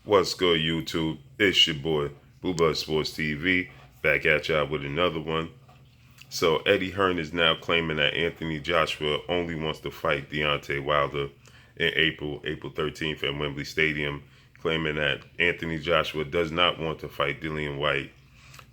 What's good, YouTube? It's your boy, Booba Sports TV, back at y'all with another one. So, Eddie Hearn is now claiming that Anthony Joshua only wants to fight Deontay Wilder in April 13th at Wembley Stadium, claiming that Anthony Joshua does not want to fight Dillian White,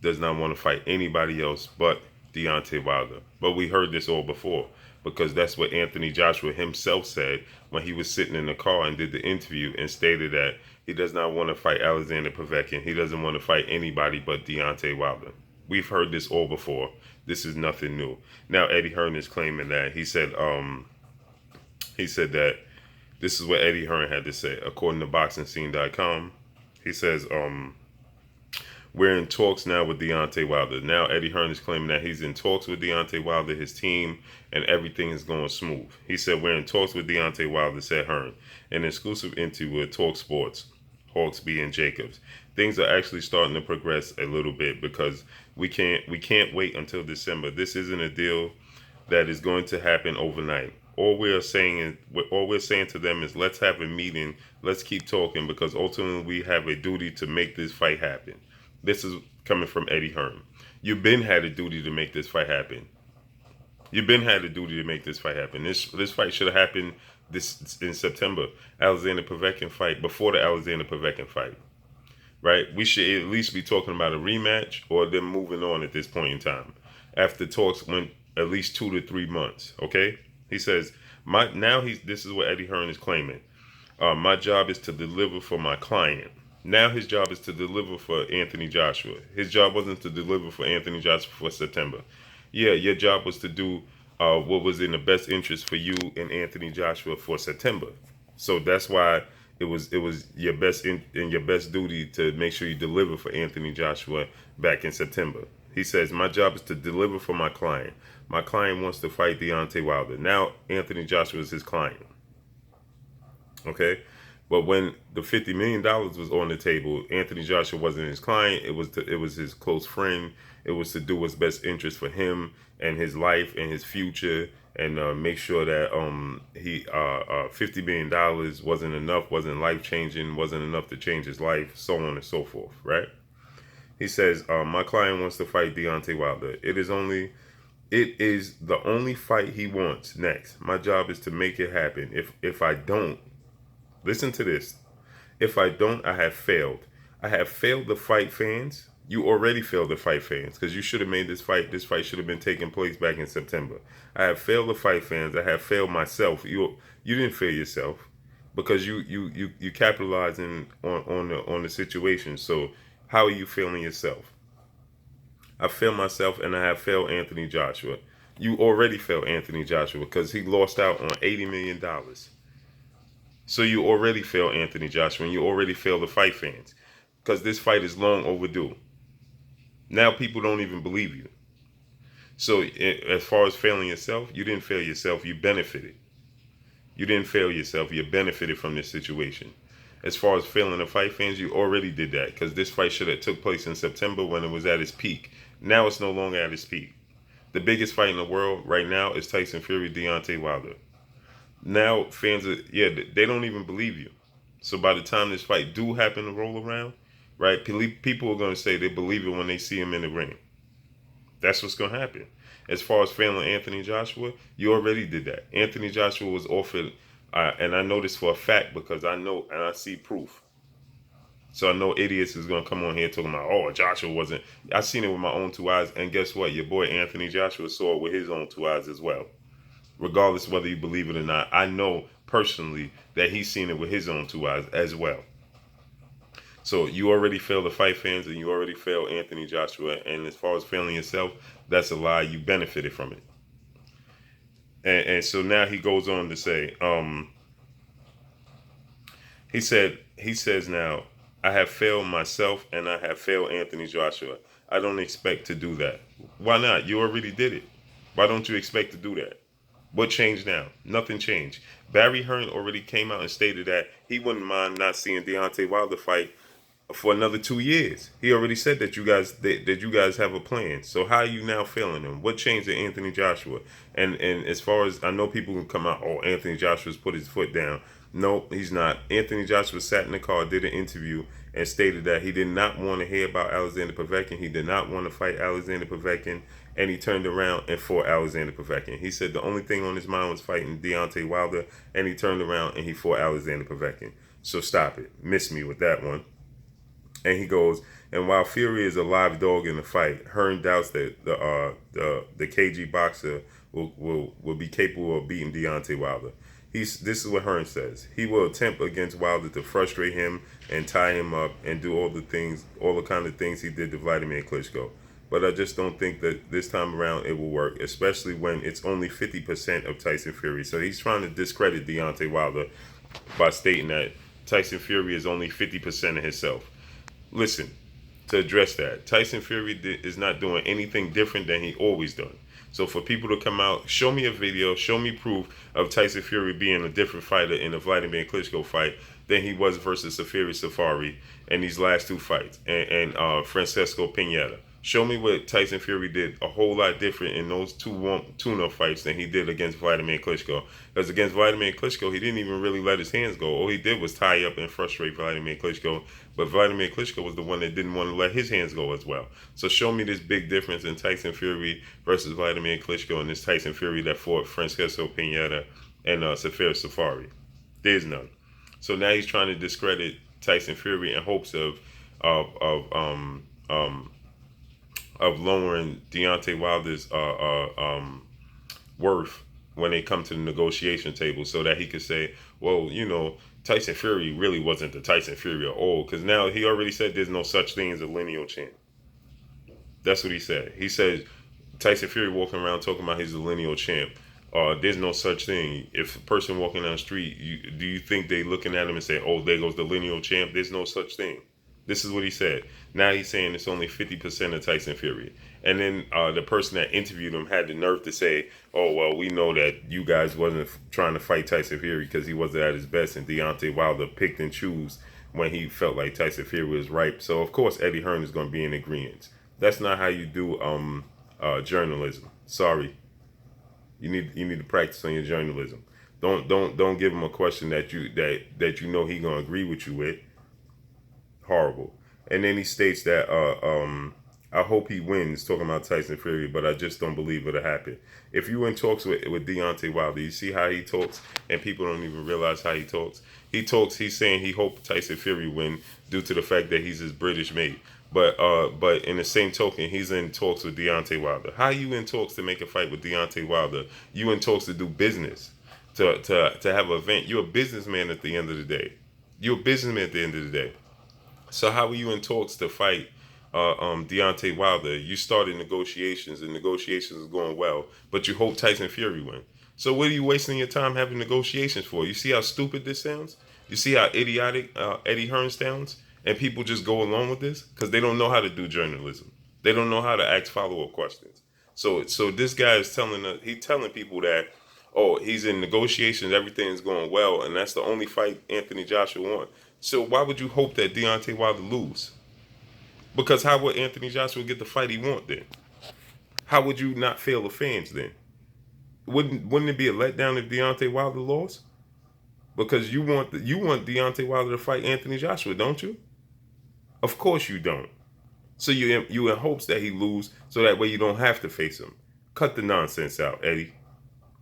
does not want to fight anybody else but Deontay Wilder. But we heard this all before because that's what Anthony Joshua himself said when he was sitting in the car and did the interview and stated that he does not want to fight Alexander Povetkin. He doesn't want to fight anybody but Deontay Wilder. We've heard this all before. This is nothing new. Now Eddie Hearn is claiming that he said that this is what Eddie Hearn had to say according to BoxingScene.com. He says we're in talks now with Deontay Wilder. Now Eddie Hearn is claiming that he's in talks with Deontay Wilder, his team, and everything is going smooth. He said we're in talks with Deontay Wilder, said Hearn. An exclusive interview with Talk Sports, Hawksby and Jacobs. Things are actually starting to progress a little bit because we can't wait until December. This isn't a deal that is going to happen overnight. All we're saying to them is let's have a meeting, let's keep talking because ultimately we have a duty to make this fight happen. This is coming from Eddie Hearn. You've been had a duty to make this fight happen. You've been had a duty to make this fight happen. This fight should have happened this in September. Alexander Povetkin fight, before the Alexander Povetkin fight. Right? We should at least be talking about a rematch or them moving on at this point in time. After talks went at least 2 to 3 months. Okay? He says, this is what Eddie Hearn is claiming. My job is to deliver for my client. Now his job is to deliver for Anthony Joshua. His job wasn't to deliver for Anthony Joshua for September. Yeah, your job was to do what was in the best interest for you and Anthony Joshua for September. So that's why it was your best your best duty to make sure you deliver for Anthony Joshua back in September. He says, my job is to deliver for my client. My client wants to fight Deontay Wilder. Now Anthony Joshua is his client. Okay? But when the $50 million was on the table, Anthony Joshua wasn't his client. It was his close friend. It was to do what's best interest for him and his life and his future, and make sure that $50 million wasn't enough, wasn't life changing, wasn't enough to change his life, so on and so forth. Right? He says, my client wants to fight Deontay Wilder. It is the only fight he wants next. My job is to make it happen. If I don't, listen to this. If I don't, I have failed. I have failed the fight fans. You already failed the fight fans because you should have made this fight. This fight should have been taking place back in September. I have failed the fight fans. I have failed myself. You didn't fail yourself because you capitalizing on the situation. So how are you failing yourself? I failed myself and I have failed Anthony Joshua. You already failed Anthony Joshua because he lost out on $80 million. So you already failed Anthony Joshua and you already failed the fight fans because this fight is long overdue. Now people don't even believe you. So as far as failing yourself, you didn't fail yourself. You benefited. You didn't fail yourself. You benefited from this situation. As far as failing the fight fans, you already did that because this fight should have took place in September when it was at its peak. Now it's no longer at its peak. The biggest fight in the world right now is Tyson Fury, Deontay Wilder. Now fans they don't even believe you. So by the time this fight do happen to roll around, right, people are going to say they believe it when they see him in the ring. That's what's going to happen. As far as failing Anthony Joshua, you already did that. Anthony Joshua was offered, and I know this for a fact because I know and I see proof. So I know idiots is going to come on here talking about, oh, Joshua wasn't. I seen it with my own 2 eyes, and guess what? Your boy Anthony Joshua saw it with his own 2 eyes as well. Regardless whether you believe it or not, I know personally that he's seen it with his own 2 eyes as well. So you already failed the fight fans and you already failed Anthony Joshua. And as far as failing yourself, that's a lie. You benefited from it. And so now he goes on to say, he says now, I have failed myself and I have failed Anthony Joshua. I don't expect to do that. Why not? You already did it. Why don't you expect to do that? What changed now? Nothing changed. Barry Hearn already came out and stated that he wouldn't mind not seeing Deontay Wilder fight for another 2 years. He already said that you guys have a plan. So how are you now failing him? What changed to Anthony Joshua? And as far as I know, people can come out, oh, Anthony Joshua's put his foot down. Nope, he's not. Anthony Joshua sat in the car, did an interview, and stated that he did not want to hear about Alexander Povetkin. He did not want to fight Alexander Povetkin, and he turned around and fought Alexander Povetkin. He said the only thing on his mind was fighting Deontay Wilder, and he turned around and he fought Alexander Povetkin. So stop it. Miss me with that one. And he goes, and while Fury is a live dog in the fight, Hearn doubts that the KG boxer will be capable of beating Deontay Wilder. This is what Hearn says. He will attempt against Wilder to frustrate him and tie him up and do all the kind of things he did to Vladimir Klitschko. But I just don't think that this time around it will work, especially when it's only 50% of Tyson Fury. So he's trying to discredit Deontay Wilder by stating that Tyson Fury is only 50% of himself. Listen, to address that, Tyson Fury is not doing anything different than he always done. So for people to come out, show me a video, show me proof of Tyson Fury being a different fighter in the Vladimir Klitschko fight than he was versus Safari in these last two fights, and Francesco Pineda. Show me what Tyson Fury did a whole lot different in those two tune-up fights than he did against Vladimir Klitschko. Because against Vladimir Klitschko, he didn't even really let his hands go. All he did was tie up and frustrate Vladimir Klitschko. But Vladimir Klitschko was the one that didn't want to let his hands go as well. So show me this big difference in Tyson Fury versus Vladimir Klitschko and this Tyson Fury that fought Francesco Pineda and Safari. There's none. So now he's trying to discredit Tyson Fury in hopes of lowering Deontay Wilder's worth when they come to the negotiation table, so that he could say, well, you know, Tyson Fury really wasn't the Tyson Fury at all, because now he already said there's no such thing as a lineal champ. That's what he said. He said Tyson Fury walking around talking about he's a lineal champ. There's no such thing. If a person walking down the street, do you think they looking at him and say, oh, there goes the lineal champ? There's no such thing. This is what he said. Now he's saying it's only 50% of Tyson Fury. And then the person that interviewed him had the nerve to say, oh, well, we know that you guys wasn't trying to fight Tyson Fury because he wasn't at his best, and Deontay Wilder picked and chose when he felt like Tyson Fury was ripe. So, of course, Eddie Hearn is going to be in agreement. That's not how you do journalism. Sorry. You need to practice on your journalism. Don't give him a question that you know he going to agree with you with. Horrible. And then he states that I hope he wins, talking about Tyson Fury, but I just don't believe it'll happen. If you in talks with Deontay Wilder, you see how he talks, and people don't even realize how he talks. He's saying he hoped Tyson Fury win due to the fact that he's his British mate. But in the same token, he's in talks with Deontay Wilder. How you in talks to make a fight with Deontay Wilder? You in talks to do business, to have an event. You're a businessman at the end of the day. You're a businessman at the end of the day. So how are you in talks to fight Deontay Wilder? You started negotiations, and negotiations is going well, but you hope Tyson Fury win. So what are you wasting your time having negotiations for? You see how stupid this sounds? You see how idiotic Eddie Hearn sounds? And people just go along with this because they don't know how to do journalism. They don't know how to ask follow-up questions. So this guy is telling people that, oh, he's in negotiations, everything's going well, and that's the only fight Anthony Joshua won. So why would you hope that Deontay Wilder lose? Because how would Anthony Joshua get the fight he want then? How would you not fail the fans then? Wouldn't it be a letdown if Deontay Wilder lost? Because you want Deontay Wilder to fight Anthony Joshua, don't you? Of course you don't. So you in hopes that he lose, so that way you don't have to face him. Cut the nonsense out, Eddie.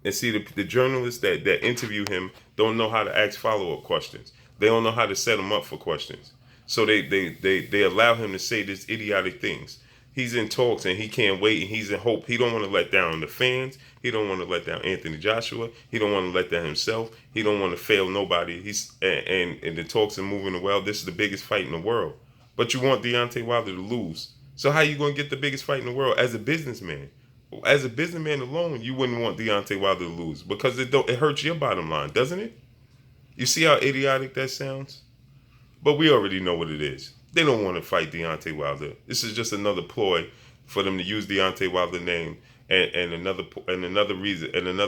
And see, the journalists that interview him don't know how to ask follow-up questions. They don't know how to set him up for questions. So they allow him to say these idiotic things. He's in talks and he can't wait, and he's in hope. He don't want to let down the fans. He don't want to let down Anthony Joshua. He don't want to let down himself. He don't want to fail nobody. And the talks are moving well. This is the biggest fight in the world. But you want Deontay Wilder to lose. So how you going to get the biggest fight in the world as a businessman? As a businessman alone, you wouldn't want Deontay Wilder to lose because it hurts your bottom line, doesn't it? You see how idiotic that sounds? But we already know what it is. They don't want to fight Deontay Wilder. This is just another ploy for them to use Deontay Wilder's name, and another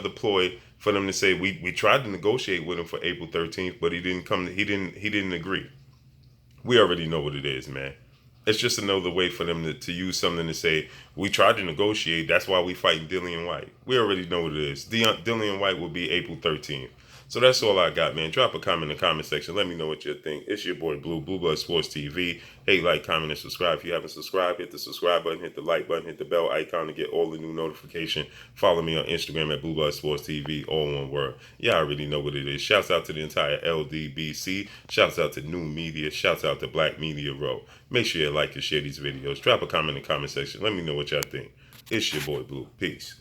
ploy for them to say we tried to negotiate with him for April 13th, but he didn't come. He didn't agree. We already know what it is, man. It's just another way for them to use something to say, we tried to negotiate, that's why we fighting Dillian White. We already know what it is. Dillian White will be April 13th. So that's all I got, man. Drop a comment in the comment section. Let me know what you think. It's your boy Blue, Blue Blood Sports TV. Hey, like, comment, and subscribe. If you haven't subscribed, hit the subscribe button, hit the like button, hit the bell icon to get all the new notification. Follow me on Instagram at Blue Blood Sports TV, all one word. Y'all already know what it is. Shouts out to the entire LDBC. Shouts out to New Media. Shouts out to Black Media Row. Make sure you like and share these videos. Drop a comment in the comment section. Let me know what y'all think. It's your boy Blue. Peace.